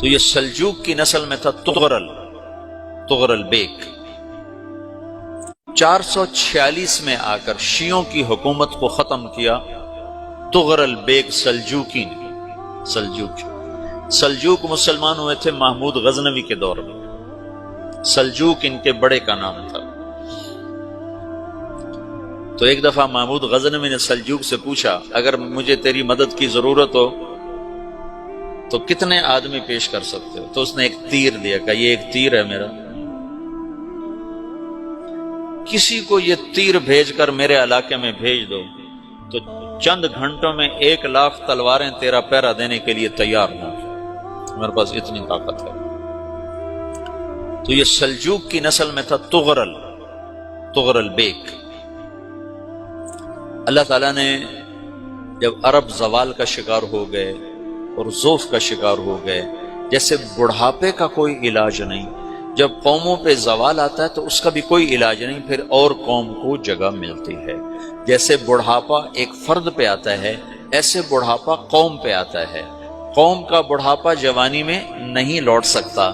تو یہ سلجوق کی نسل میں تھا تغرل بیگ۔ 446 میں آ کر شیعوں کی حکومت کو ختم کیا تغرل بیگ سلجوقی نے۔ سلجوق مسلمان ہوئے تھے محمود غزنوی کے دور میں، سلجوق ان کے بڑے کا نام تھا۔ تو ایک دفعہ محمود غزنوی نے سلجوق سے پوچھا اگر مجھے تیری مدد کی ضرورت ہو تو کتنے آدمی پیش کر سکتے ہو؟ تو اس نے ایک تیر دیا، کہا یہ ایک تیر ہے میرا، کسی کو یہ تیر بھیج کر میرے علاقے میں بھیج دو تو چند گھنٹوں میں 1,00,000 تلواریں تیرا پہرا دینے کے لیے تیار ہوں، میرے پاس اتنی طاقت ہے۔ تو یہ سلجوق کی نسل میں تھا تغرل بیگ۔ اللہ تعالیٰ نے جب عرب زوال کا شکار ہو گئے اور ضعف کا شکار ہو گئے، جیسے بڑھاپے کا کوئی علاج نہیں، جب قوموں پہ زوال آتا ہے تو اس کا بھی کوئی علاج نہیں، پھر اور قوم کو جگہ ملتی ہے۔ جیسے بڑھاپا ایک فرد پہ آتا ہے، ایسے بڑھاپا قوم پہ آتا ہے۔ قوم کا بڑھاپا جوانی میں نہیں لوٹ سکتا،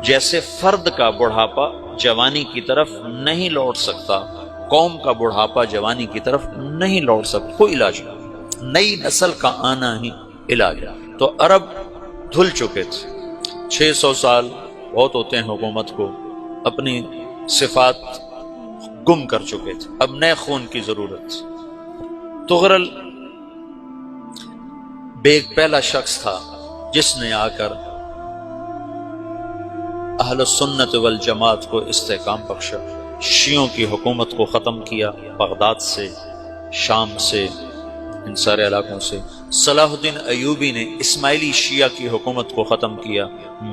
جیسے فرد کا بڑھاپا جوانی کی طرف نہیں لوٹ سکتا، قوم کا بڑھاپا جوانی کی طرف نہیں لوٹ سکتا، کوئی علاج نہیں، نئی نسل کا آنا ہی علاج۔ تو عرب دھل چکے تھے، 600 سال بہت ہوتے ہیں حکومت کو، اپنی صفات گم کر چکے تھے، اب نئے خون کی ضرورت تھی۔ تغرل بیگ پہلا شخص تھا جس نے آ کر اہل السنت والجماعت کو استحکام بخشا، شیعوں کی حکومت کو ختم کیا، بغداد سے، شام سے، ان سارے علاقوں سے۔ صلاح الدین ایوبی نے اسماعیلی شیعہ کی حکومت کو ختم کیا،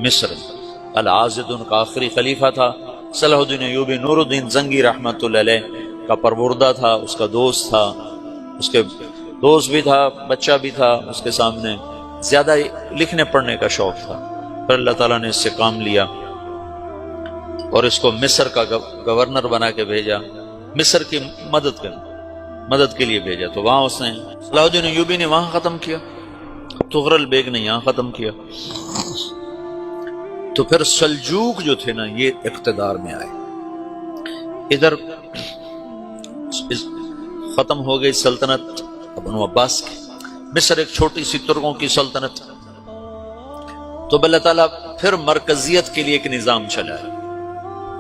مصر۔ العاضد ان کا آخری خلیفہ تھا صلاح الدین ایوبی، نور الدین زنگی رحمۃ اللہ علیہ کا پروردہ تھا، اس کا دوست تھا، اس کے دوست بھی تھا، بچہ بھی تھا اس کے سامنے، زیادہ لکھنے پڑھنے کا شوق تھا۔ پھر اللہ تعالیٰ نے اس سے کام لیا اور اس کو مصر کا گورنر بنا کے بھیجا، مصر کی مدد کے لیے بھیجا۔ تو وہاں اس نے صلاح الدین ایوبی نے وہاں ختم کیا، تغرل بیگ نے یہاں ختم کیا۔ تو پھر سلجوق جو تھے نا یہ اقتدار میں آئے، ادھر ختم ہو گئی سلطنت بنو عباس کی، مصر ایک چھوٹی سی ترکوں کی سلطنت۔ تو اللہ تعالیٰ پھر مرکزیت کے لیے ایک نظام چلایا،